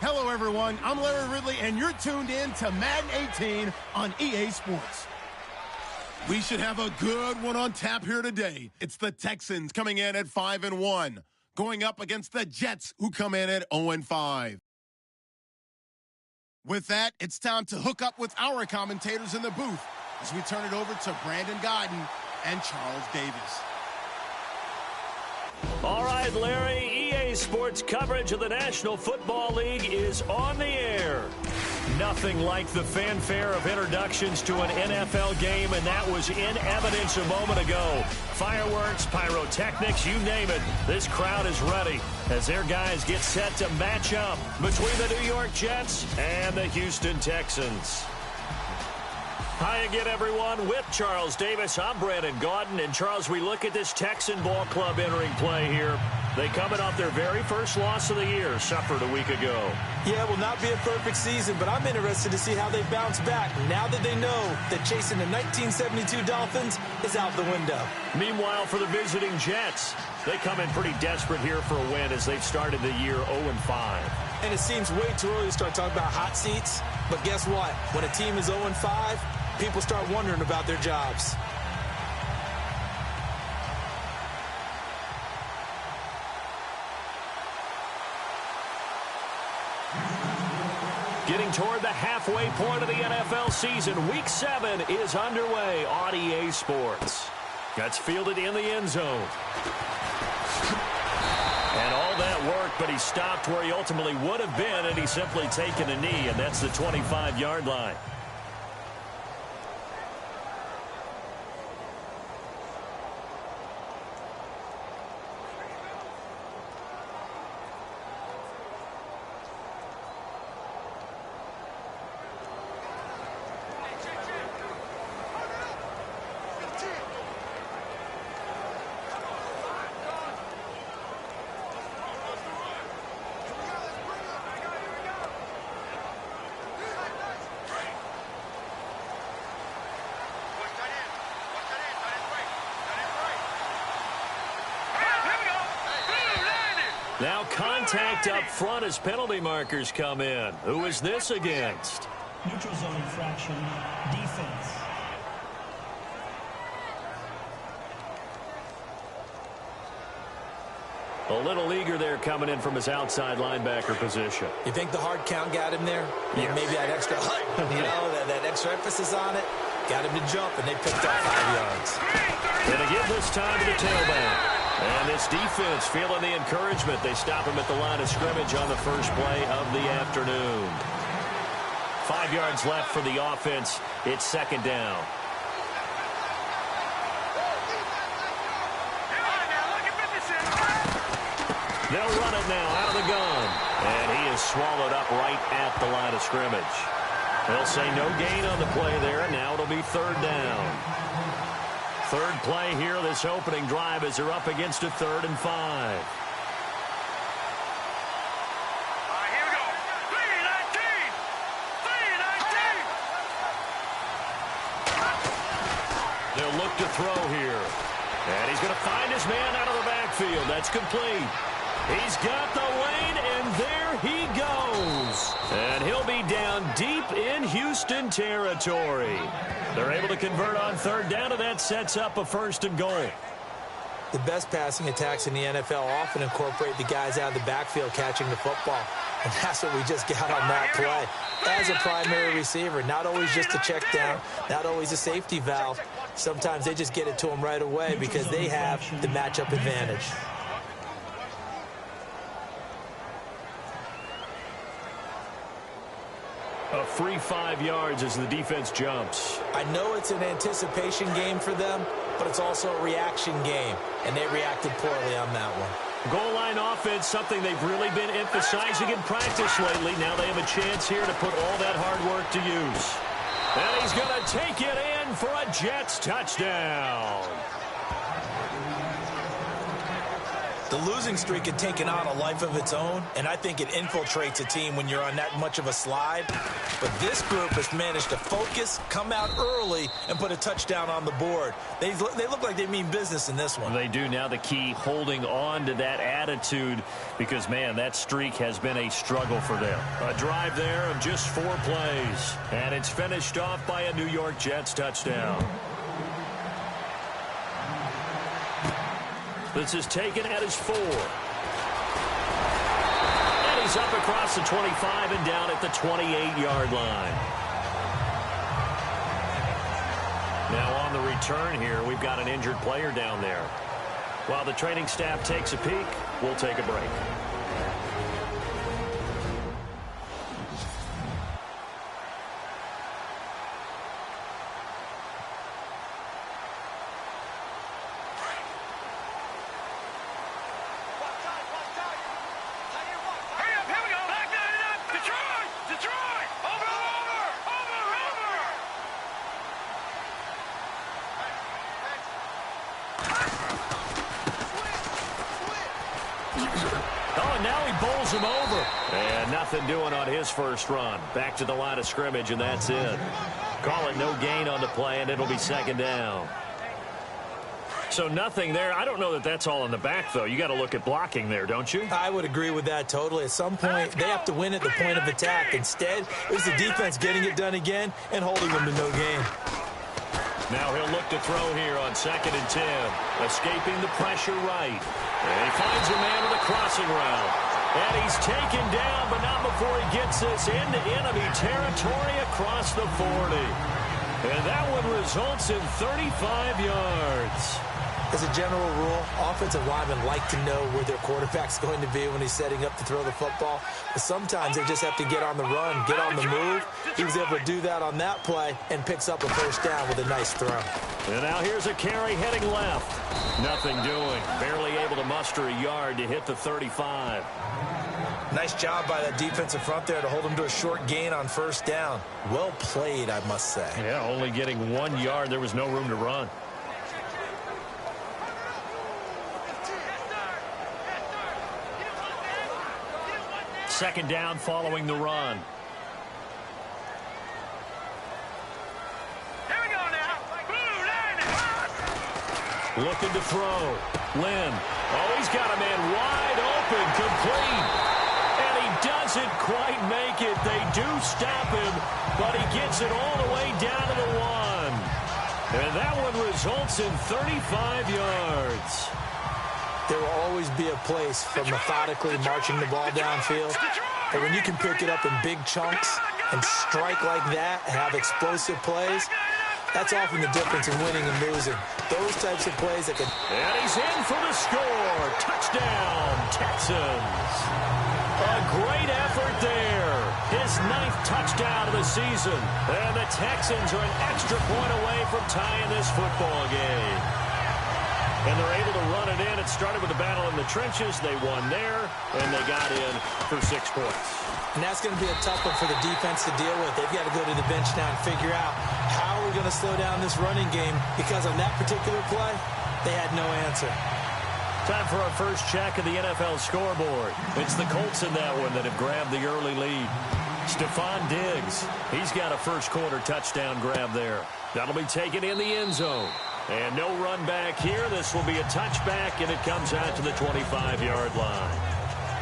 Hello, everyone. I'm Larry Ridley, and you're tuned in to Madden 18 on EA Sports. We should have a good one on tap here today. It's the Texans coming in at 5-1, going up against the Jets, who come in at 0-5. With that, it's time to hook up with our commentators in the booth as we turn it over to Brandon Godden and Charles Davis. All right, Larry, EA Sports coverage of the National Football League is on the air. Nothing like the fanfare of introductions to an NFL game, and that was in evidence a moment ago. Fireworks, pyrotechnics, you name it. This crowd is ready as their guys get set to match up between the New York Jets and the Houston Texans. Hi again, everyone. With Charles Davis, I'm Brandon Gaudin. And, Charles, we look at this Texan ball club entering play here. They coming off their very first loss of the year, suffered a week ago. Yeah, it will not be a perfect season, but I'm interested to see how they bounce back now that they know that chasing the 1972 Dolphins is out the window. Meanwhile, for the visiting Jets, they come in pretty desperate here for a win as they've started the year 0-5. And it seems way too early to start talking about hot seats, but guess what? When a team is 0-5, people start wondering about their jobs. Getting toward the halfway point of the NFL season, Week 7 is underway on EA Sports. Gets fielded in the end zone. And all that work, but he stopped where he ultimately would have been, and he's simply taken a knee, and that's the 25-yard line. Now contact up front as penalty markers come in. Who is this against? Neutral zone infraction, defense. A little eager there coming in from his outside linebacker position. You think the hard count got him there? Yes. Maybe that extra that extra emphasis on it got him to jump, and they picked up 5 yards. Gonna give this time to the tailback. And this defense feeling the encouragement. They stop him at the line of scrimmage on the first play of the afternoon. 5 yards left for the offense. It's second down. They'll run it now out of the gun. And he is swallowed up right at the line of scrimmage. They'll say no gain on the play there. Now it'll be third down. Third play here, this opening drive, as they're up against a 3rd and 5. All right, here we go. 3-19! 3-19! They'll look to throw here. And he's going to find his man out of the backfield. That's complete. He's got the lane, and there he goes. And he'll be down deep in Houston territory. They're able to convert on third down, and that sets up a 1st and goal. The best passing attacks in the NFL often incorporate the guys out of the backfield catching the football. And that's what we just got on that play. As a primary receiver, not always just a check down, not always a safety valve. Sometimes they just get it to them right away because they have the matchup advantage. A free 5 yards as the defense jumps. I know it's an anticipation game for them, but it's also a reaction game, and they reacted poorly on that one. Goal line offense, something they've really been emphasizing in practice lately. Now they have a chance here to put all that hard work to use. And he's going to take it in for a Jets touchdown. The losing streak had taken on a life of its own, and I think it infiltrates a team when you're on that much of a slide. But this group has managed to focus, come out early, and put a touchdown on the board. They look like they mean business in this one. They do. Now the key, holding on to that attitude, because, man, that streak has been a struggle for them. A drive there of just 4 plays, and it's finished off by a New York Jets touchdown. This is taken at his 4. And he's up across the 25 and down at the 28-yard line. Now on the return here, we've got an injured player down there. While the training staff takes a peek, we'll take a break. Him over. And nothing doing on his first run. Back to the line of scrimmage, and that's it. Call it no gain on the play, and it'll be second down. So nothing there. I don't know that that's all in the back, though. You got to look at blocking there, don't you? I would agree with that totally. At some point, they have to win at the point of attack. Instead, it was the defense getting it done again and holding them to no gain. Now he'll look to throw here on 2nd and 10. Escaping the pressure right. And he finds a man with a crossing route. And he's taken down, but not before he gets this into enemy territory across the 40. And that one results in 35 yards. As a general rule, offensive linemen like to know where their quarterback's going to be when he's setting up to throw the football. But sometimes they just have to get on the run, get on the move. He was able to do that on that play and picks up a first down with a nice throw. And now here's a carry heading left. Nothing doing. Barely able to muster a yard to hit the 35. Nice job by that defensive front there to hold him to a short gain on first down. Well played, I must say. Yeah, only getting 1 yard. There was no room to run. Second down following the run. Here we go now. Blue line. Looking to throw. Lynn. Oh, he's got a man wide open, complete. And he doesn't quite make it. They do stop him, but he gets it all the way down to the 1. And that one results in 35 yards. There will always be a place for methodically marching the ball downfield. But when you can pick it up in big chunks and strike like that, have explosive plays, that's often the difference in winning and losing. Those types of plays that can... And he's in for the score. Touchdown, Texans. A great effort there. His 9th touchdown of the season. And the Texans are an extra point away from tying this football game. And they're able to run it in. It started with a battle in the trenches. They won there, and they got in for 6 points. And that's going to be a tough one for the defense to deal with. They've got to go to the bench now and figure out how are we going to slow down this running game, because on that particular play, they had no answer. Time for our first check of the NFL scoreboard. It's the Colts in that one that have grabbed the early lead. Stephon Diggs, he's got a first-quarter touchdown grab there. That'll be taken in the end zone. And no run back here. This will be a touchback, and it comes out to the 25-yard line.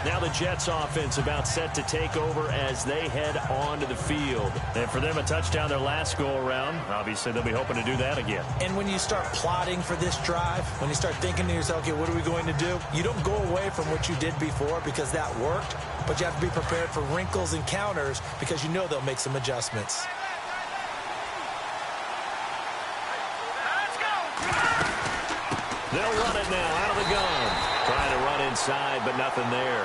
Now the Jets offense about set to take over as they head onto the field. And for them, a touchdown their last go-around. Obviously, they'll be hoping to do that again. And when you start plotting for this drive, when you start thinking to yourself, okay, what are we going to do? You don't go away from what you did before because that worked, but you have to be prepared for wrinkles and counters because you know they'll make some adjustments. They'll run it now out of the gun. Trying to run inside, but nothing there.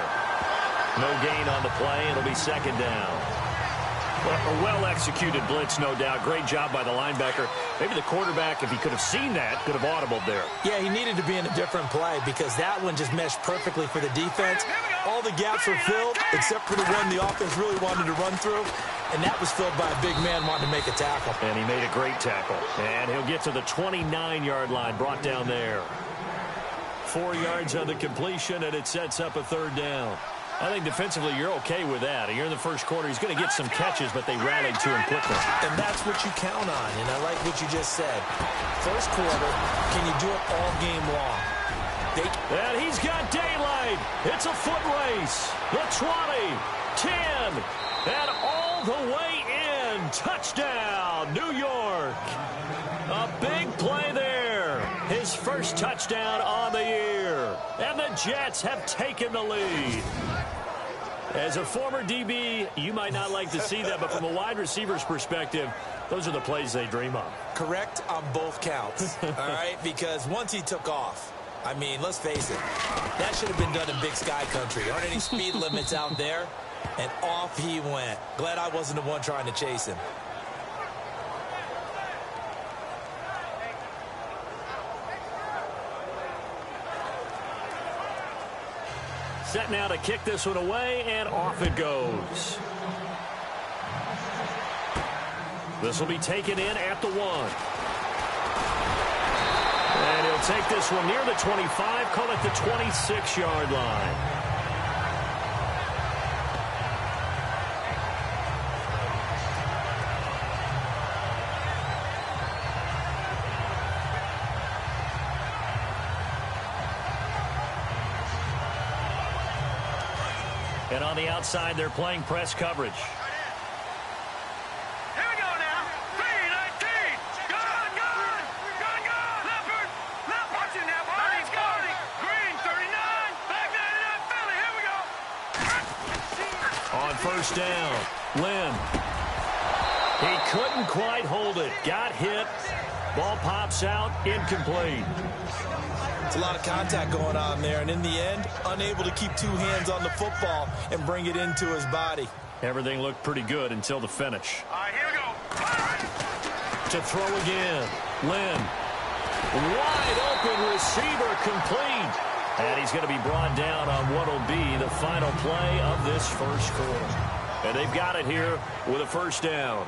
No gain on the play. It'll be second down. Well, a well-executed blitz, no doubt. Great job by the linebacker. Maybe the quarterback, if he could have seen that, could have audibled there. Yeah, he needed to be in a different play because that one just meshed perfectly for the defense. All the gaps were filled except for the one the offense really wanted to run through, and that was filled by a big man wanting to make a tackle. And he made a great tackle. And he'll get to the 29-yard line, brought down there. 4 yards on the completion, and it sets up a 3rd down. I think defensively you're okay with that. Here in the first quarter, he's going to get some catches, but they rallied to him quickly. And that's what you count on, and I like what you just said. First quarter, can you do it all game long? And he's got daylight. It's a foot race. The 20, 10, and all the way in. Touchdown, New York. A big play there. His first touchdown on the year. And the Jets have taken the lead. As a former DB, you might not like to see that, but from a wide receiver's perspective, those are the plays they dream of. Correct on both counts, all right? Because once he took off, I mean, let's face it, that should have been done in Big Sky Country. Aren't any speed limits out there? And off he went. Glad I wasn't the one trying to chase him. Set now to kick this one away, and off it goes. This will be taken in at the 1. And he'll take this one near the 25, call it the 26-yard line. And on the outside, they're playing press coverage. Here we go now. 3-19. Gun. Leopard. Watch it now. He's going. Green, 39. Back that it up. Philly. Here we go. On first down, Lynn. He couldn't quite hold it. Got hit. Ball pops out. Incomplete. It's a lot of contact going on there, and in the end, unable to keep 2 hands on the football and bring it into his body. Everything looked pretty good until the finish. All right, here we go. To throw again, Lynn. Wide open receiver, complete. And he's going to be brought down on what will be the final play of this first quarter. And they've got it here with a first down.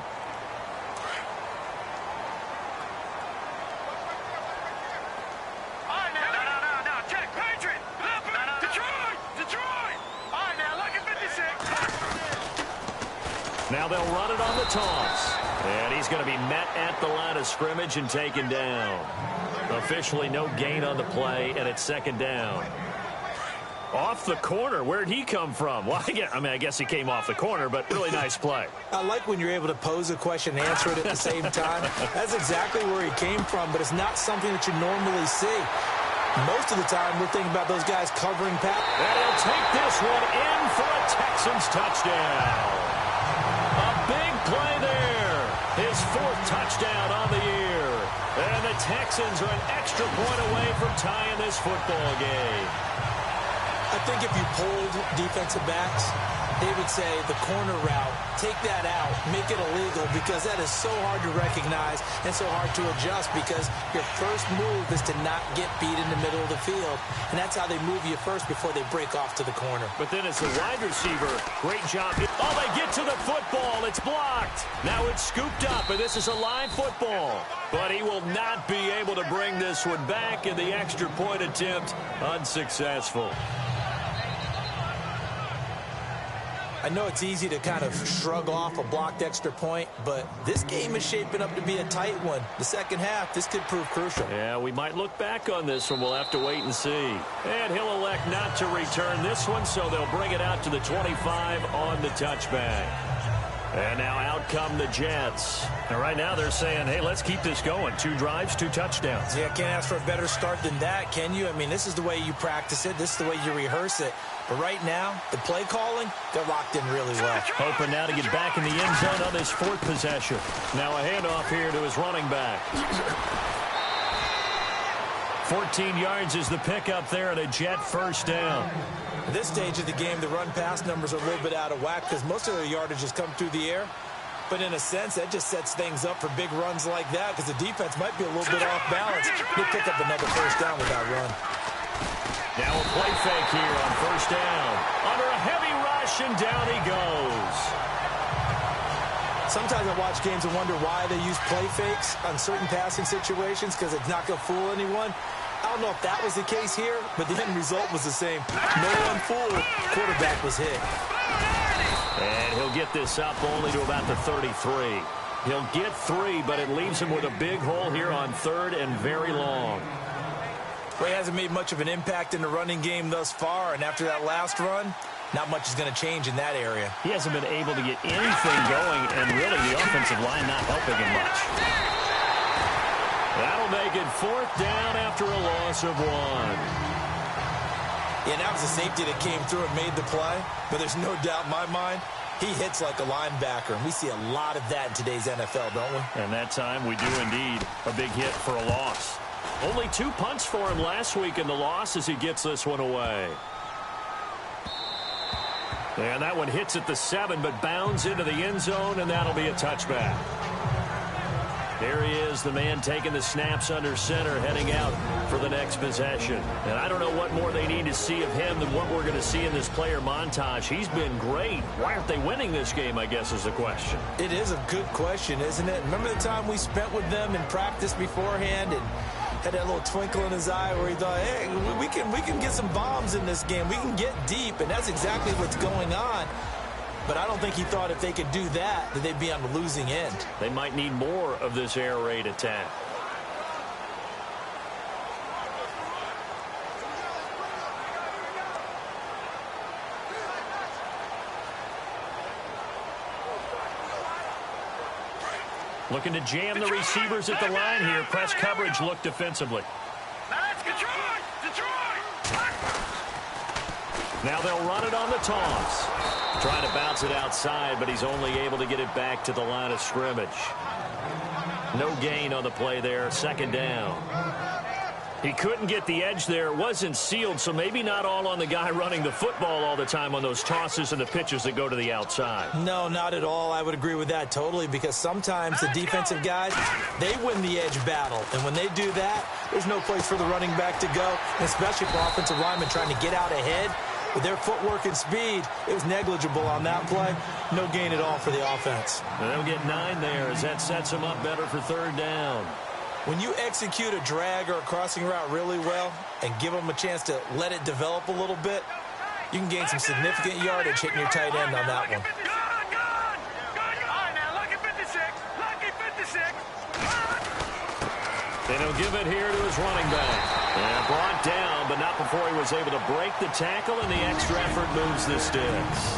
Now they'll run it on the toss. And he's going to be met at the line of scrimmage and taken down. Officially no gain on the play, and it's 2nd down. Off the corner. Where'd he come from? Well, I guess he came off the corner, but really nice play. I like when you're able to pose a question and answer it at the same time. That's exactly where he came from, but it's not something that you normally see. Most of the time, we're thinking about those guys covering pass. And he'll take this one in for a Texans touchdown. A big play there. His 4th touchdown on the year. And the Texans are an extra point away from tying this football game. I think if you polled defensive backs, they would say the corner route, take that out, make it illegal, because that is so hard to recognize and so hard to adjust, because your first move is to not get beat in the middle of the field. And that's how they move you first before they break off to the corner. But then as a wide receiver, great job. Oh, they get to the football. It's blocked. Now it's scooped up, and this is a line football. But he will not be able to bring this one back, and the extra point attempt unsuccessful. I know it's easy to kind of shrug off a blocked extra point, but this game is shaping up to be a tight one. The second half, this could prove crucial. Yeah, we might look back on this one. We'll have to wait and see. And he'll elect not to return this one, so they'll bring it out to the 25 on the touchback. And now out come the Jets. And right now they're saying, hey, let's keep this going. 2 drives, 2 touchdowns. Yeah, can't ask for a better start than that, can you? I mean, this is the way you practice it. This is the way you rehearse it. But right now, the play calling, they're locked in really well. Hoping now to get back in the end zone on this 4th possession. Now a handoff here to his running back. 14 yards is the pickup there, and a Jet first down. At this stage of the game, the run-pass numbers are a little bit out of whack because most of their yardage has come through the air. But in a sense, that just sets things up for big runs like that because the defense might be a little bit off balance. They pick up another first down with that run. Now a play fake here on first down. Under a heavy rush, and down he goes. Sometimes I watch games and wonder why they use play fakes on certain passing situations because it's not going to fool anyone. I don't know if that was the case here, but the end result was the same. No one fooled. Quarterback was hit. And he'll get this up only to about the 33. He'll get 3, but it leaves him with a big hole here on 3rd and very long. Well, he hasn't made much of an impact in the running game thus far, and after that last run, not much is going to change in that area. He hasn't been able to get anything going, and really the offensive line not helping him much. That'll make it 4th down after a loss of 1. Yeah, that was a safety that came through and made the play, but there's no doubt in my mind, he hits like a linebacker, and we see a lot of that in today's NFL, don't we? And that time we do indeed. A big hit for a loss. Only 2 punts for him last week in the loss as he gets this one away. And that one hits at the 7, but bounds into the end zone, and that'll be a touchback. There he is, the man taking the snaps under center, heading out for the next possession. And I don't know what more they need to see of him than what we're going to see in this player montage. He's been great. Why aren't they winning this game, I guess, is the question. It is a good question, isn't it? Remember the time we spent with them in practice beforehand and had that little twinkle in his eye where he thought, hey, we can get some bombs in this game. We can get deep, and that's exactly what's going on. But I don't think he thought if they could do that they'd be on the losing end. They might need more of this air raid attack. Looking to jam the receivers at the line here. Press coverage look defensively. That's Detroit! Detroit! Now they'll run it on the toss. Trying to bounce it outside, but he's only able to get it back to the line of scrimmage. No gain on the play there. 2nd down. He couldn't get the edge there. It wasn't sealed, so maybe not all on the guy running the football all the time on those tosses and the pitches that go to the outside. No, not at all. I would agree with that totally, because sometimes the defensive guys, they win the edge battle. And when they do that, there's no place for the running back to go, especially for offensive linemen trying to get out ahead. With their footwork and speed, it was negligible on that play. No gain at all for the offense. And they'll get 9 there as that sets them up better for 3rd down. When you execute a drag or a crossing route really well and give them a chance to let it develop a little bit, you can gain some significant yardage hitting your tight end on that one. Good! All right, now, lucky 56. Lucky 56. And he'll give it here to his running back. And brought down, but not before he was able to break the tackle, and the extra effort moves the sticks.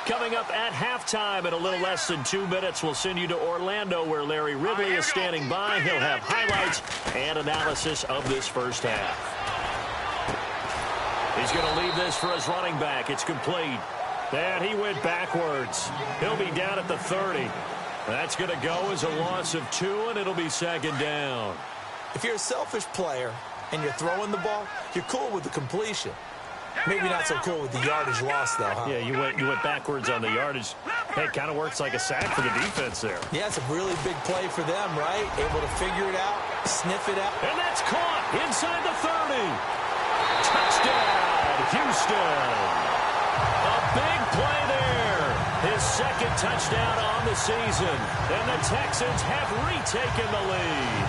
Coming up at halftime in a little less than 2 minutes, we'll send you to Orlando where Larry Ridley is standing by. He'll have highlights and analysis of this first half. He's going to leave this for his running back. It's complete. And he went backwards. He'll be down at the 30. That's going to go as a loss of 2, and it'll be 2nd down. If you're a selfish player and you're throwing the ball, you're cool with the completion. Maybe not so cool with the yardage loss, though, huh? Yeah, you went backwards on the yardage. Hey, it kind of works like a sack for the defense there. Yeah, it's a really big play for them, right? Able to figure it out, sniff it out. And that's caught inside the 30. Touchdown, Houston. A big play there. His 2nd touchdown on the season. And the Texans have retaken the lead.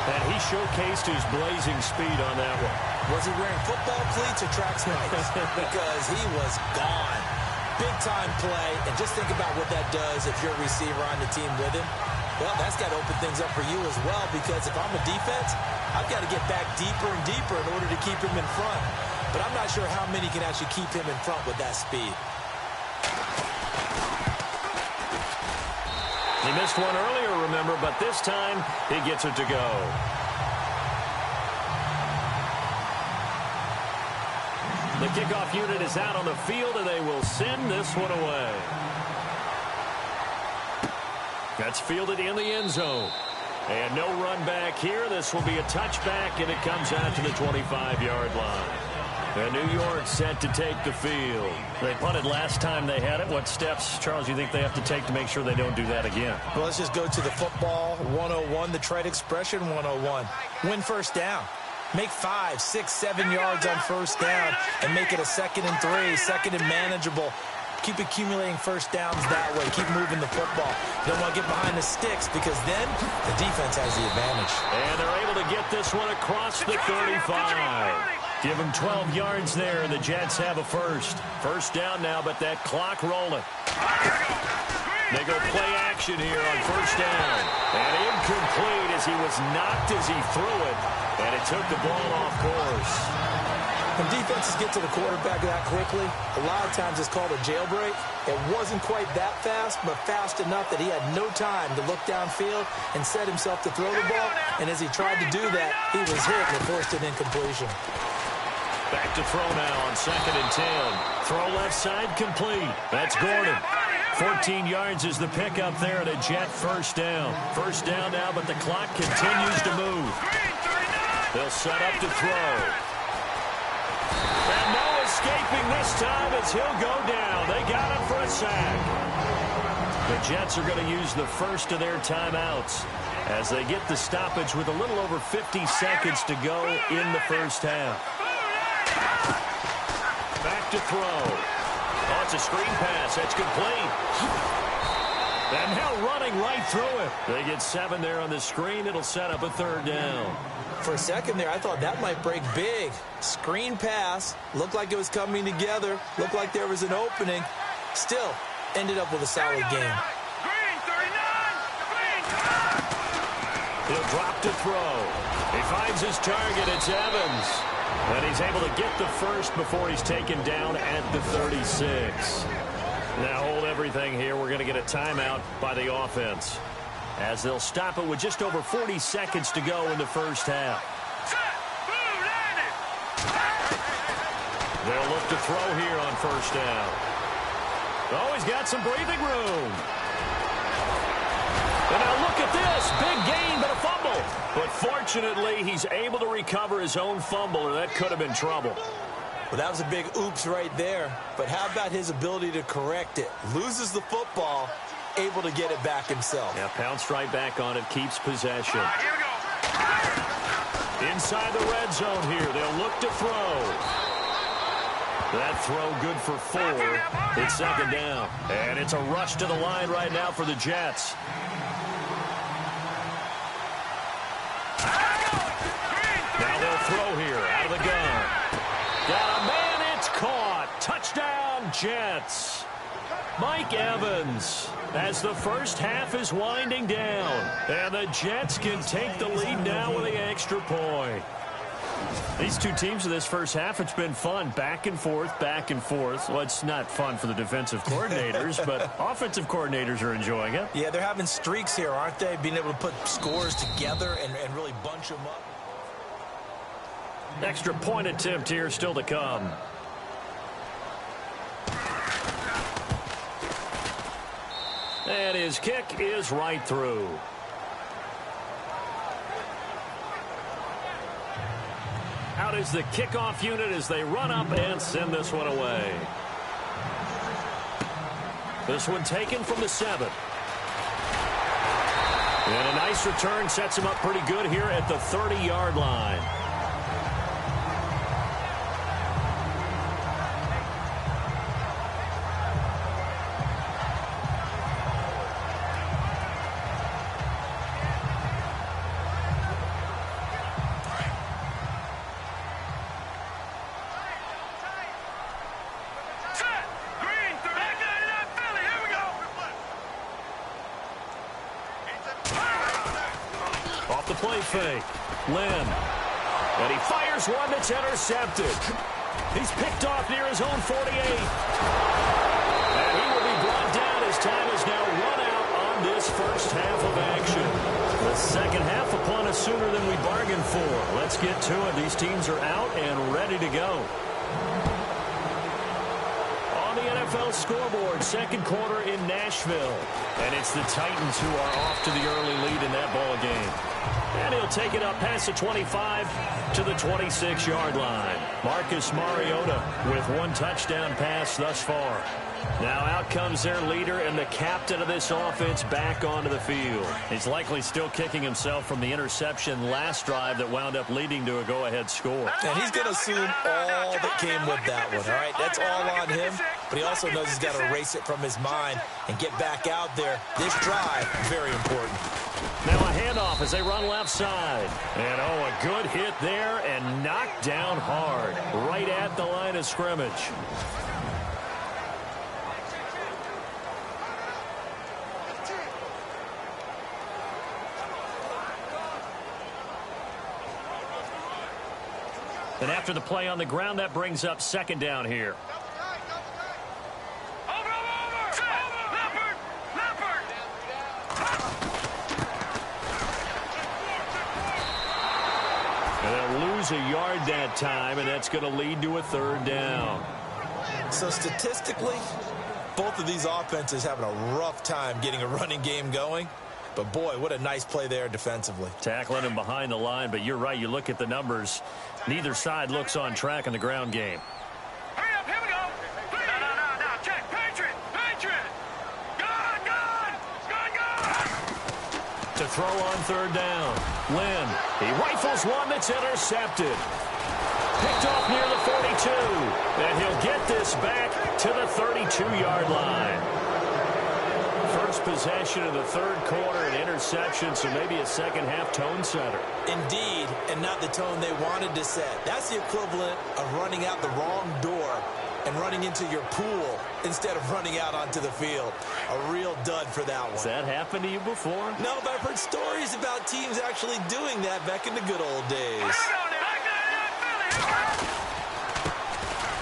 And he showcased his blazing speed on that one. Was he wearing football cleats or track spikes? Because he was gone. Big-time play. And just think about what that does if you're a receiver on the team with him. Well, that's got to open things up for you as well, because if I'm a defense, I've got to get back deeper and deeper in order to keep him in front. But I'm not sure how many can actually keep him in front with that speed. He missed one earlier, remember, but this time he gets it to go. The kickoff unit is out on the field, and they will send this one away. That's fielded in the end zone. And no run back here. This will be a touchback, and it comes out to the 25-yard line. And New York set to take the field. They punted last time they had it. What steps, Charles, you think they have to take to make sure they don't do that again? Well, let's just go to the football 101, the trade expression 101. Win first down. Make 5, 6, 7 yards on first down and make it a 2nd and 3, 2nd and manageable. Keep accumulating first downs that way. Keep moving the football. You don't want to get behind the sticks because then the defense has the advantage. And they're able to get this one across the 35. Give them 12 yards there, and the Jets have a first. First down now, but that clock rolling. They go play action here on first down. And incomplete as he was knocked as he threw it. And it took the ball off course. When defenses get to the quarterback that quickly, a lot of times it's called a jailbreak. It wasn't quite that fast, but fast enough that he had no time to look downfield and set himself to throw the ball. And as he tried to do that, he was hit and forced an incompletion. Back to throw now on 2nd and 10. Throw left side complete. That's Gordon. 14 yards is the pickup there and a Jet first down. First down now, but the clock continues to move. They'll set up to throw. And no escaping this time as he'll go down. They got him for a sack. The Jets are going to use the first of their timeouts as they get the stoppage with a little over 50 seconds to go in the first half. Back to throw. Oh, it's a screen pass. That's complete. And now running right through it. They get 7 there on the screen. It'll set up a 3rd down. For a second there, I thought that might break big. Screen pass. Looked like it was coming together. Looked like there was an opening. Still, ended up with a solid game. He'll drop to throw. He finds his target. It's Evans. And he's able to get the first before he's taken down at the 36. Now hold everything here. We're going to get a timeout by the offense, as they'll stop it with just over 40 seconds to go in the first half. They'll look to throw here on first down. Oh, he's got some breathing room. And now look at this. Big gain, but a fumble. But fortunately, he's able to recover his own fumble, or that could have been trouble. Well, that was a big oops right there. But how about his ability to correct it? Loses the football, able to get it back himself. Yeah, pounced right back on it, keeps possession. Inside the red zone here, they'll look to throw. That throw good for 4. It's 2nd down. And it's a rush to the line right now for the Jets. Now they'll throw here out of the gun. Got a man, it's caught. Touchdown, Jets. Mike Evans, as the first half is winding down. And the Jets can take the lead now with the extra point. These two teams in this first half, it's been fun. Back and forth, back and forth. Well, it's not fun for the defensive coordinators, but offensive coordinators are enjoying it. Yeah, they're having streaks here, aren't they? Being able to put scores together and really bunch them up. Extra point attempt here still to come. And his kick is right through. Out is the kickoff unit as they run up and send this one away. This one taken from the 7. And a nice return sets him up pretty good here at the 30-yard line. Play fake. Lynn. And he fires one that's intercepted. He's picked off near his own 48. And he will be brought down as time is now run out on this first half of action. The second half upon us sooner than we bargained for. Let's get to it. These teams are out and ready to go. On the NFL scoreboard, second quarter in Nashville. And it's the Titans who are off to the early lead in that ball game. And he'll take it up past the 25 to the 26-yard line. Marcus Mariota with one touchdown pass thus far. Now out comes their leader and the captain of this offense back onto the field. He's likely still kicking himself from the interception last drive that wound up leading to a go-ahead score. And he's going to assume all that came with that one, all right? That's all on him, but he also knows he's got to erase it from his mind and get back out there. This drive, very important. Now a handoff as they run left side. And, a good hit there and knocked down hard right at the line of scrimmage. And after the play on the ground, that brings up second down here. And they'll lose a yard that time, and that's going to lead to a third down. So statistically, both of these offenses having a rough time getting a running game going. But, boy, what a nice play there defensively. Tackling him behind the line, but you're right. You look at the numbers. Neither side looks on track in the ground game. Hurry up, here we go. No. Check. Patriot. Gun. To throw on third down. Lynn, he rifles one that's intercepted. Picked off near the 42. And he'll get this back to the 32-yard line. First possession of the third quarter, an interception, so maybe a second-half tone setter. Indeed, and not the tone they wanted to set. That's the equivalent of running out the wrong door and running into your pool instead of running out onto the field. A real dud for that one. Has that happened to you before? No, but I've heard stories about teams actually doing that back in the good old days.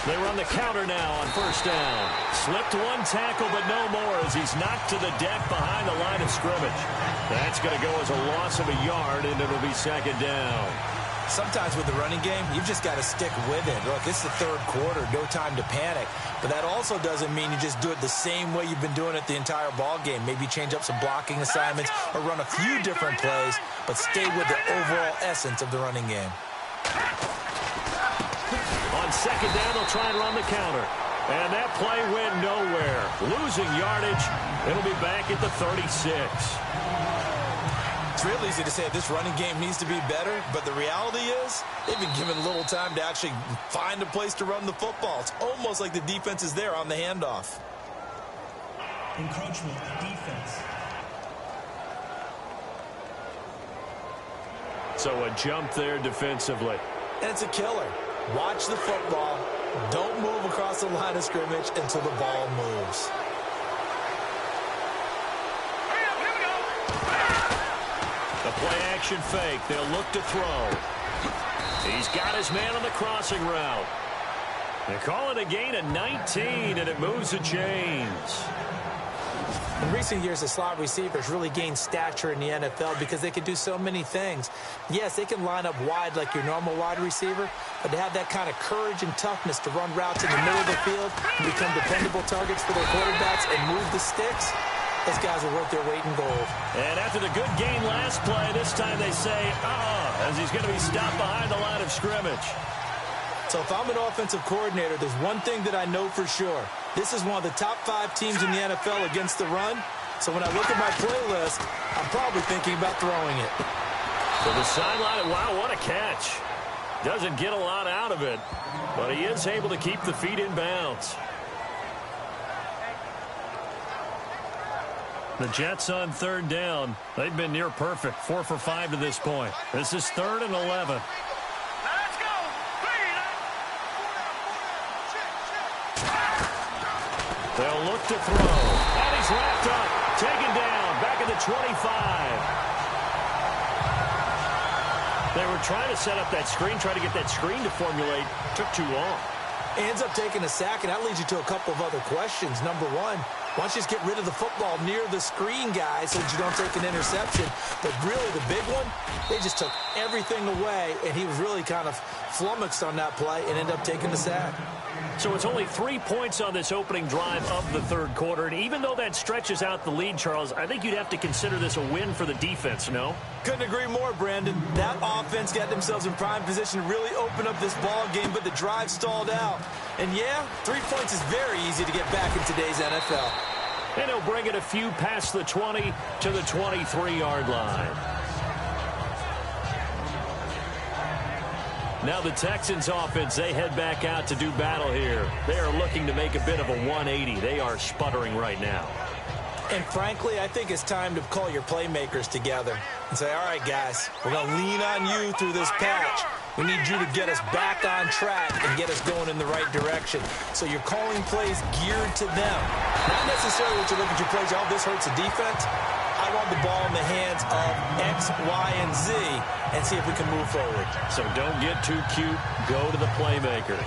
They run the counter now on first down. Slipped one tackle, but no more as he's knocked to the deck behind the line of scrimmage. That's going to go as a loss of a yard, and it'll be second down. Sometimes with the running game, you've just got to stick with it. Look, it's the third quarter, no time to panic. But that also doesn't mean you just do it the same way you've been doing it the entire ball game. Maybe change up some blocking assignments or run a few different plays, but stay with the overall essence of the running game. On second down, they'll try and run the counter. And that play went nowhere. Losing yardage. It'll be back at the 36. It's real easy to say this running game needs to be better, but the reality is they've been given little time to actually find a place to run the football. It's almost like the defense is there on the handoff. Encroachment, defense. So a jump there defensively. And it's a killer. Watch the football. Don't move across the line of scrimmage until the ball moves. The play-action fake. They'll look to throw. He's got his man on the crossing route. They call it a gain of 19, and it moves the chains. In recent years, the slot receivers really gained stature in the NFL because they can do so many things. Yes, they can line up wide like your normal wide receiver, but to have that kind of courage and toughness to run routes in the middle of the field and become dependable targets for their quarterbacks and move the sticks, those guys are worth their weight in gold. And after the good gain last play, this time they say, as he's going to be stopped behind the line of scrimmage. So if I'm an offensive coordinator, there's one thing that I know for sure. This is one of the top 5 teams in the NFL against the run. So when I look at my playlist, I'm probably thinking about throwing it. To the sideline, wow, what a catch. Doesn't get a lot out of it, but he is able to keep the feet in bounds. The Jets on third down. They've been near perfect, 4 for 5 to this point. This is 3rd and 11. They'll look to throw. And he's wrapped up. Taken down. Back at the 25. They were trying to set up that screen, trying to get that screen to formulate. Took too long. Ends up taking a sack, and that leads you to a couple of other questions. Number one, Why don't you just get rid of the football near the screen, guys, so that you don't take an interception. But really, the big one, they just took everything away, and he was really kind of flummoxed on that play and ended up taking the sack. So it's only 3 points on this opening drive of the third quarter. And even though that stretches out the lead, Charles, I think you'd have to consider this a win for the defense, no? Couldn't agree more, Brandon. That offense got themselves in prime position to really open up this ball game, but the drive stalled out. And, yeah, 3 points is very easy to get back in today's NFL. And he'll bring it a few past the 20 to the 23-yard line. Now the Texans offense, they head back out to do battle here. They are looking to make a bit of a 180. They are sputtering right now. And frankly, I think it's time to call your playmakers together and say, all right, guys, we're going to lean on you through this patch. We need you to get us back on track and get us going in the right direction. So you're calling plays geared to them. Not necessarily that you look at your plays, oh, this hurts the defense. I want the ball in the hands of X, Y, and Z and see if we can move forward. So don't get too cute. Go to the playmakers.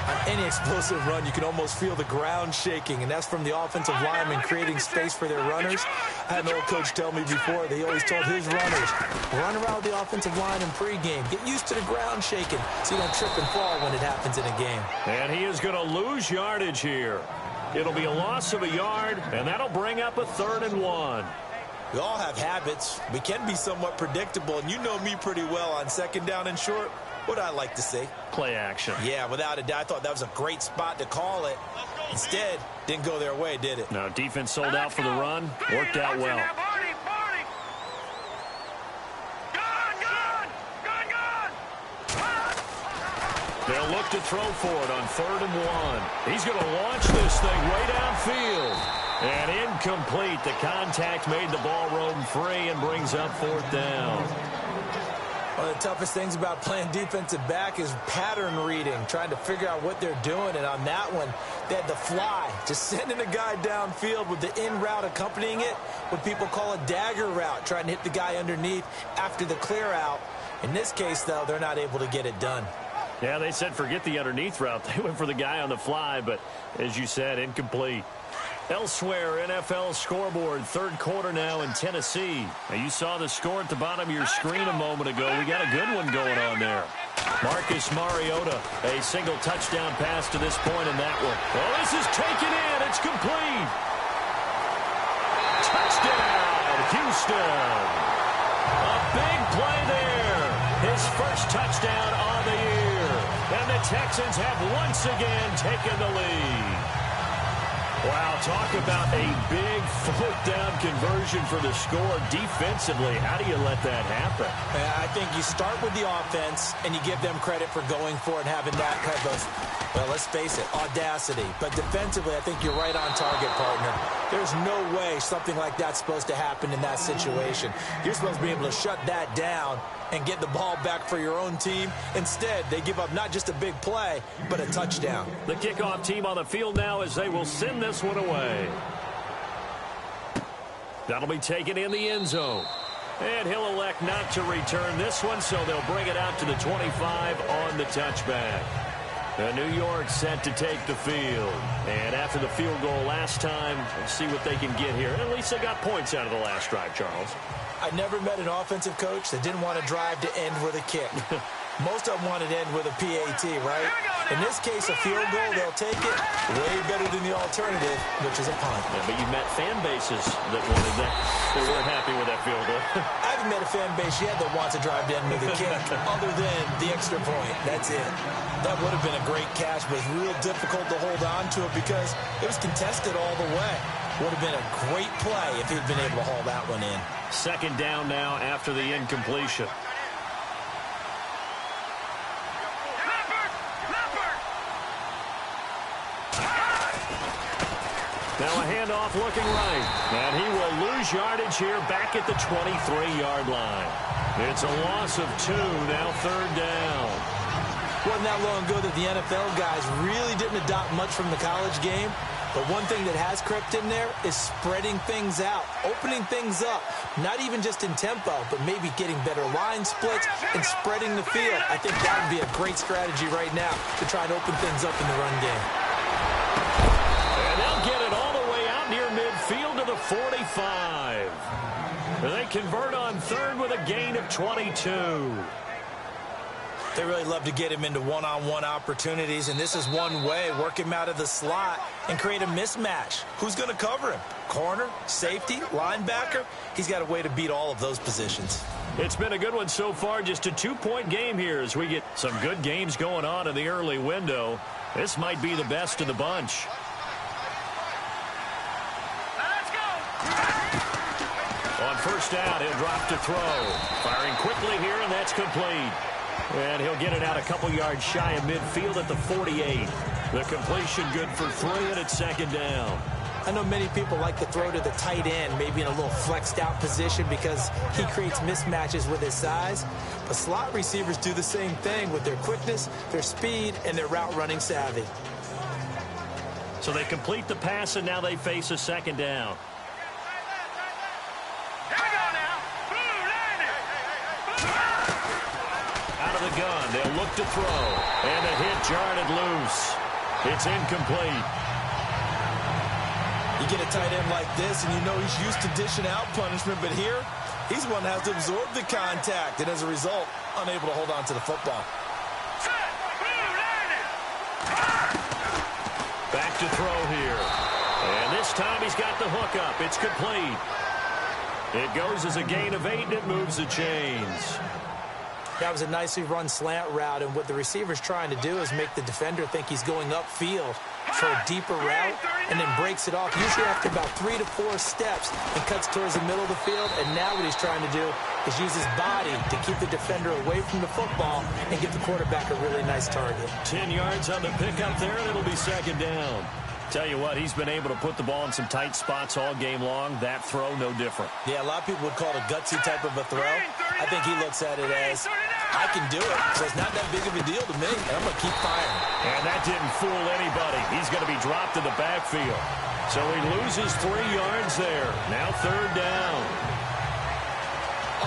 On any explosive run, you can almost feel the ground shaking, and that's from the offensive linemen creating space for their runners. I had an old coach tell me before, they always told his runners, run around the offensive line in pregame. Get used to the ground shaking so you don't trip and fall when it happens in a game. And he is going to lose yardage here. It'll be a loss of a yard, and that'll bring up a 3rd and 1. We all have habits. We can be somewhat predictable, and you know me pretty well on 2nd down and short. What I like to see? Play action. Yeah, without a doubt. I thought that was a great spot to call it. Instead, didn't go their way, did it? No, defense sold out for the run. Worked out well. They'll look to throw for it on 3rd and 1. He's going to launch this thing way downfield. And incomplete. The contact made the ball roam free and brings up 4th down. One of the toughest things about playing defensive back is pattern reading, trying to figure out what they're doing. And on that one, they had the fly, just sending a guy downfield with the in route accompanying it, what people call a dagger route, trying to hit the guy underneath after the clear out. In this case, though, they're not able to get it done. Yeah, they said forget the underneath route. They went for the guy on the fly, but as you said, incomplete. Elsewhere, NFL scoreboard, 3rd quarter now in Tennessee. Now, you saw the score at the bottom of your screen a moment ago. We got a good one going on there. Marcus Mariota, a single touchdown pass to this point in that one. Well, this is taken in. It's complete. Touchdown, Houston. A big play there. His first touchdown on the year. And the Texans have once again taken the lead. Wow, talk about a big 4th down conversion for the score defensively. How do you let that happen? I think you start with the offense, and you give them credit for going for it and having that type of, well, let's face it, audacity. But defensively, I think you're right on target, partner. There's no way something like that's supposed to happen in that situation. You're supposed to be able to shut that down and get the ball back for your own team. Instead, they give up not just a big play, but a touchdown. The kickoff team on the field now as they will send this one away. That'll be taken in the end zone. And he'll elect not to return this one, so they'll bring it out to the 25 on the touchback. New York set to take the field. And after the field goal last time, let's see what they can get here. At least they got points out of the last drive, Charles. I never met an offensive coach that didn't want to drive to end with a kick. Most of them wanted to end with a PAT, right? In this case, a field goal, they'll take it way better than the alternative, which is a punt. Yeah, but you met fan bases that wanted that. They weren't happy with that field goal. I haven't met a fan base yet that wants to drive to end with a kick other than the extra point. That's it. That would have been a great catch, but it's real difficult to hold on to it because it was contested all the way. Would have been a great play if he'd been able to haul that one in. 2nd down now after the incompletion. Now a handoff looking right. And he will lose yardage here back at the 23-yard line. It's a loss of 2, now 3rd down. Wasn't that long ago that the NFL guys really didn't adopt much from the college game. But one thing that has crept in there is spreading things out, opening things up, not even just in tempo, but maybe getting better line splits and spreading the field. I think that would be a great strategy right now to try and open things up in the run game. And they'll get it all the way out the 45. They convert on third with a gain of 22. They really love to get him into one-on-one opportunities, and this is one way. Work him out of the slot and create a mismatch. Who's going to cover him? Corner, safety, linebacker? He's got a way to beat all of those positions. It's been a good one so far. Just a 2-point game here as we get some good games going on in the early window. This might be the best of the bunch. Let's go. On first down, he'll drop to throw. Firing quickly here, and that's complete. And he'll get it out a couple yards shy of midfield at the 48. The completion good for 3, and it's second down. I know many people like to throw to the tight end, maybe in a little flexed out position because he creates mismatches with his size. But slot receivers do the same thing with their quickness, their speed, and their route running savvy. So they complete the pass, and now they face a second down. Here we go now. Boom, landed. Out of the gun, they'll look to throw. And the hit jarred it loose. It's incomplete. You get a tight end like this, and you know he's used to dishing out punishment, but here, he's the one that has to absorb the contact, and as a result, unable to hold on to the football. Set. Boom, landed. Back to throw here. And this time he's got the hook up. It's complete. It goes as a gain of 8, and it moves the chains. That was a nicely run slant route, and what the receiver's trying to do is make the defender think he's going upfield for a deeper route, and then breaks it off, usually after about 3 to 4 steps, and cuts towards the middle of the field. And now what he's trying to do is use his body to keep the defender away from the football and give the quarterback a really nice target. 10 yards on the pickup there, and it'll be second down. Tell you what, he's been able to put the ball in some tight spots all game long. That throw, no different. Yeah, a lot of people would call it a gutsy type of a throw. I think he looks at it as, I can do it, so it's not that big of a deal to me, and I'm going to keep firing. And that didn't fool anybody. He's going to be dropped in the backfield. So he loses 3 yards there. Now third down.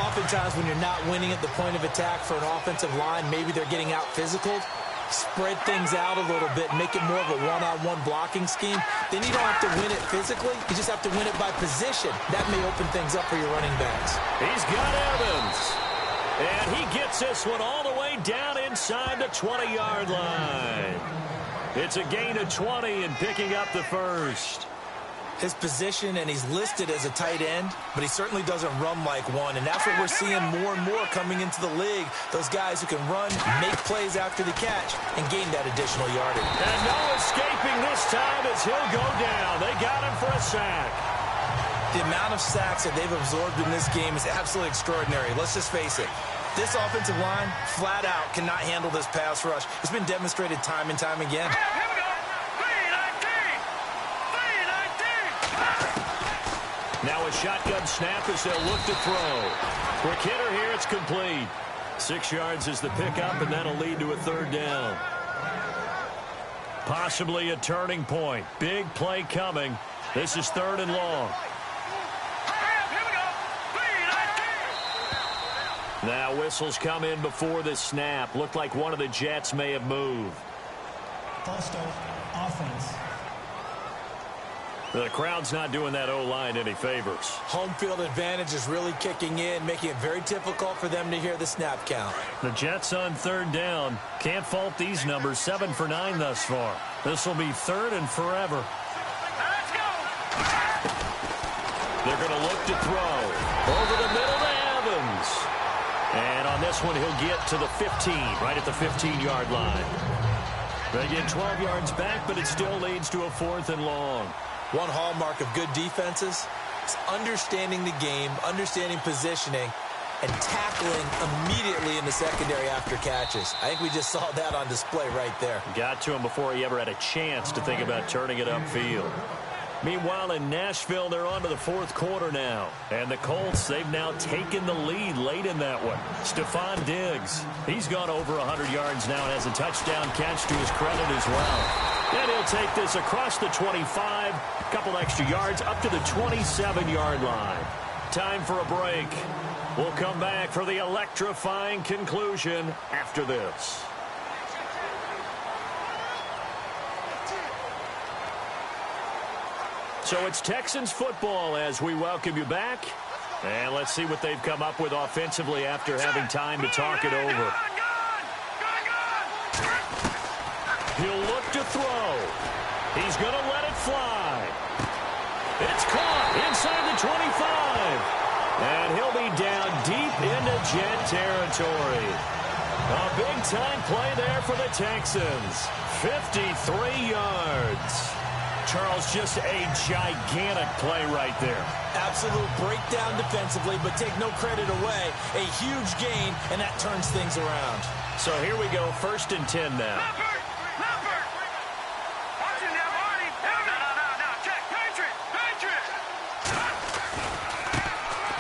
Oftentimes when you're not winning at the point of attack for an offensive line, maybe they're getting out physical. Spread things out a little bit, make it more of a one-on-one blocking scheme. Then you don't have to win it physically. You just have to win it by position. That may open things up for your running backs. He's got Evans. And he gets this one all the way down inside the 20-yard line. It's a gain of 20 and picking up the first. His position, and he's listed as a tight end, but he certainly doesn't run like one, and that's what we're seeing more and more coming into the league. Those guys who can run, make plays after the catch, and gain that additional yardage. And no escaping this time as he'll go down. They got him for a sack. The amount of sacks that they've absorbed in this game is absolutely extraordinary. Let's just face it. This offensive line, flat out, cannot handle this pass rush. It's been demonstrated time and time again. Here we go. 3-19. Now a shotgun snap as they'll look to throw. Quick hitter here, it's complete. 6 yards is the pickup, and that'll lead to a third down. Possibly a turning point. Big play coming. This is third and long. Here we go. 3-19. Now whistles come in before the snap. Looked like one of the Jets may have moved. False start, offense. The crowd's not doing that O-line any favors. Home field advantage is really kicking in, making it very difficult for them to hear the snap count. The Jets on third down. Can't fault these numbers. 7 for 9 thus far. This will be third and forever. Let's go. They're going to look to throw. Over the middle to Evans. And on this one, he'll get to the 15, right at the 15-yard line. They get 12 yards back, but it still leads to a 4th and long. One hallmark of good defenses is understanding the game, understanding positioning, and tackling immediately in the secondary after catches. I think we just saw that on display right there. Got to him before he ever had a chance to think about turning it upfield. Meanwhile, in Nashville, they're on to the 4th quarter now. And the Colts, they've now taken the lead late in that one. Stephon Diggs, he's gone over 100 yards now and has a touchdown catch to his credit as well. And he'll take this across the 25, a couple extra yards up to the 27-yard line. Time for a break. We'll come back for the electrifying conclusion after this. So it's Texans football as we welcome you back. And let's see what they've come up with offensively after having time to talk it over. He'll look to throw. He's going to let it fly. It's caught inside the 25. And he'll be down deep into Jet territory. A big-time play there for the Texans. 53 yards. Charles, just a gigantic play right there. Absolute breakdown defensively, but take no credit away. A huge gain, and that turns things around. So here we go, 1st and 10 now.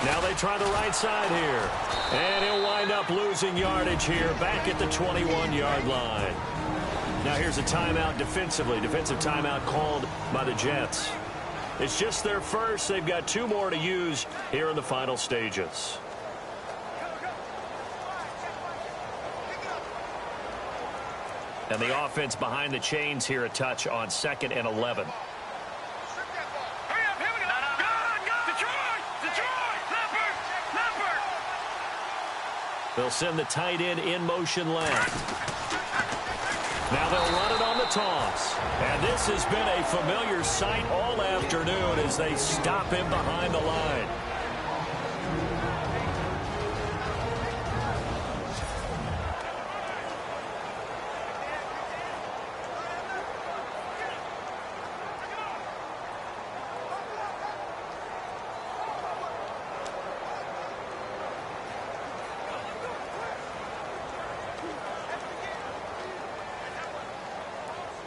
Now they try the right side here. And he'll wind up losing yardage here back at the 21-yard line. Now here's a timeout defensively. Defensive timeout called by the Jets. It's just their first. They've got 2 more to use here in the final stages. And the offense behind the chains here a touch on 2nd and 11. They'll send the tight end in motion left. Now they'll run it on the toss. And this has been a familiar sight all afternoon as they stop him behind the line.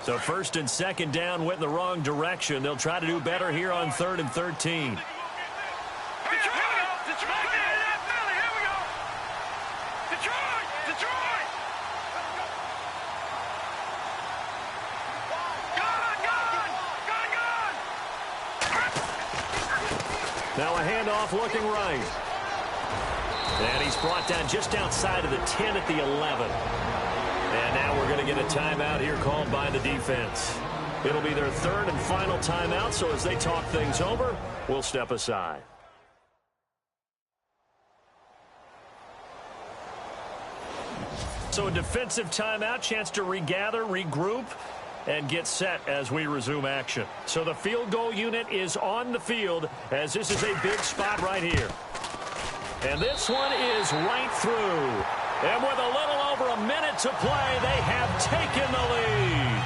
So 1st and 2nd down went in the wrong direction. They'll try to do better here on 3rd and 13. Now a handoff looking right. And he's brought down just outside of the 10 at the 11. And now we're going to get a timeout here called by the defense. It'll be their 3rd and final timeout, so as they talk things over, we'll step aside. So a defensive timeout, chance to regather, regroup, and get set as we resume action. So the field goal unit is on the field as this is a big spot right here. And this one is right through. And with a little over a minute to play, they have taken the lead.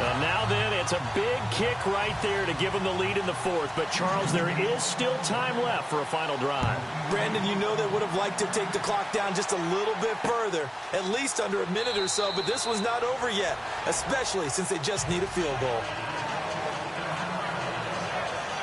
And now then, it's a big kick right there to give them the lead in the 4th. But, Charles, there is still time left for a final drive. Brandon, you know they would have liked to take the clock down just a little bit further, at least under a minute or so. But this was not over yet, especially since they just need a field goal.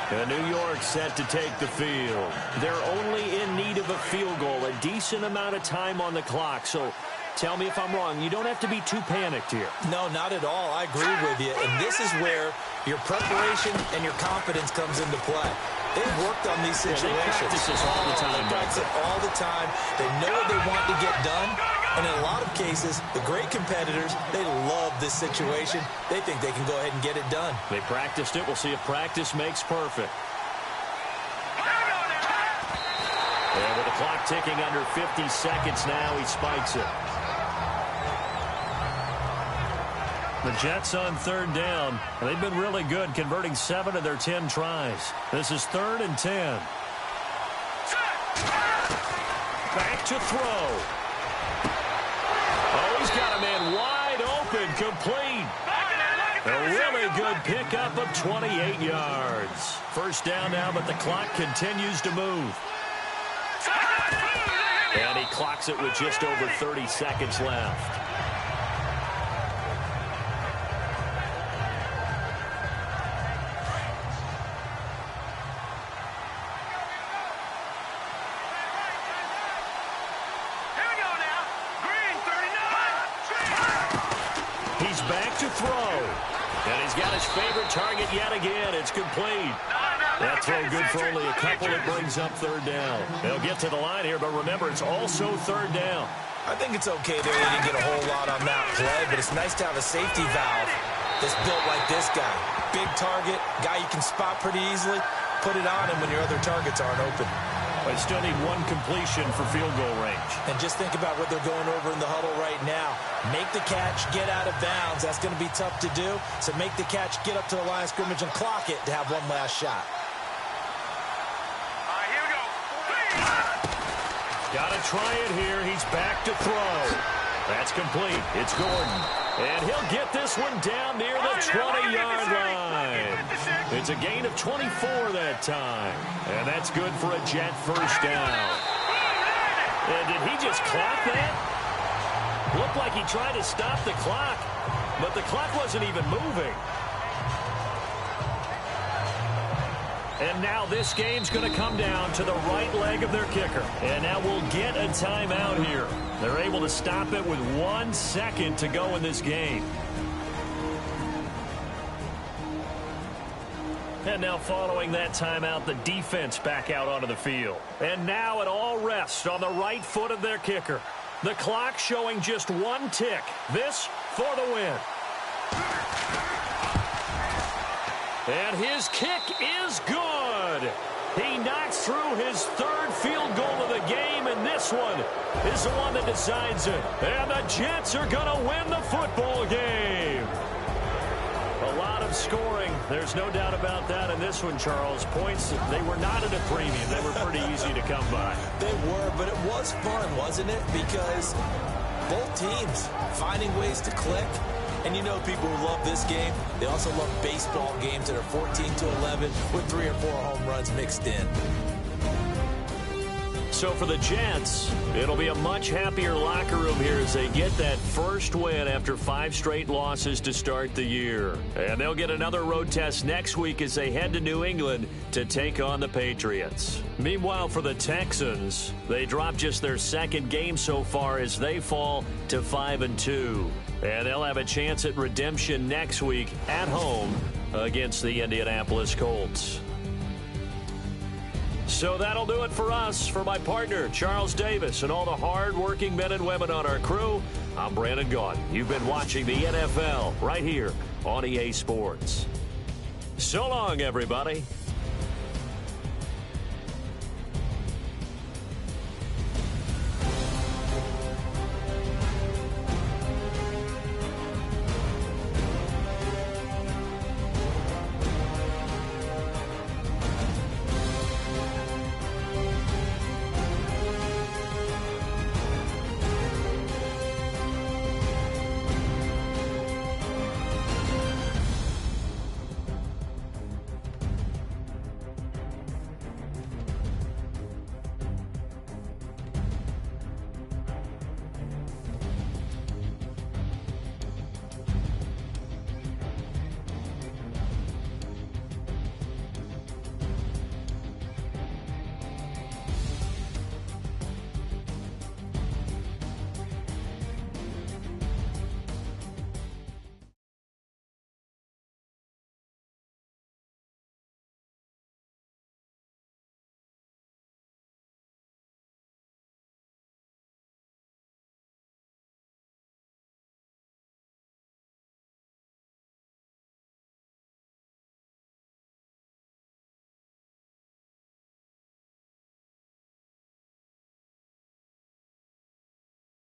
And New York set to take the field. They're only in need of a field goal, a decent amount of time on the clock. So tell me if I'm wrong. You don't have to be too panicked here. No, not at all. I agree with you. And this is where your preparation and your confidence comes into play. They've worked on these situations. Yeah, they practice this all the time. They practice it all the time. They know what they want to get done. And in a lot of cases, the great competitors, they love this situation. They think they can go ahead and get it done. They practiced it. We'll see if practice makes perfect. And with the clock ticking under 50 seconds now, he spikes it. The Jets on 3rd down. And they've been really good, converting 7 of their 10 tries. This is 3rd and 10. Back to throw. Oh, he's got a man wide open, complete. A really good pickup of 28 yards. 1st down now, but the clock continues to move. And he clocks it with just over 30 seconds left. He's back to throw. And he's got his favorite target yet again. It's complete. That throw good for only a couple. It brings up 3rd down. They'll get to the line here, but remember, it's also 3rd down. I think it's okay there. They didn't get a whole lot on that play, but it's nice to have a safety valve that's built like this guy. Big target, guy you can spot pretty easily. Put it on him when your other targets aren't open. They still need one completion for field goal range. And just think about what they're going over in the huddle right now. Make the catch, get out of bounds. That's going to be tough to do. So make the catch, get up to the line of scrimmage, and clock it to have one last shot. All right, here we go. Got to try it here. He's back to throw. That's complete. It's Gordon. And he'll get this one down near the 20-yard line. It's a gain of 24 that time. And that's good for a Jet first down. And did he just clock that? Looked like he tried to stop the clock, but the clock wasn't even moving. And now this game's going to come down to the right leg of their kicker. And now we'll get a timeout here. They're able to stop it with 1 second to go in this game. And now following that timeout, the defense back out onto the field. And now it all rests on the right foot of their kicker. The clock showing just 1 tick. This for the win. And his kick is good. He knocks through his 3rd field goal of the game, and this one is the one that decides it. And the Jets are going to win the football game. A lot of scoring. There's no doubt about that in this one, Charles. Points, they were not at a premium. They were pretty easy to come by. They were, but it was fun, wasn't it? Because both teams finding ways to click. And you know people who love this game, they also love baseball games that are 14-11 with 3 or 4 home runs mixed in. So for the Jets, it'll be a much happier locker room here as they get that first win after 5 straight losses to start the year. And they'll get another road test next week as they head to New England to take on the Patriots. Meanwhile, for the Texans, they dropped just their 2nd game so far as they fall to 5-2. And they'll have a chance at redemption next week at home against the Indianapolis Colts. So that'll do it for us. For my partner, Charles Davis, and all the hard-working men and women on our crew, I'm Brandon Gaudin. You've been watching the NFL right here on EA Sports. So long, everybody.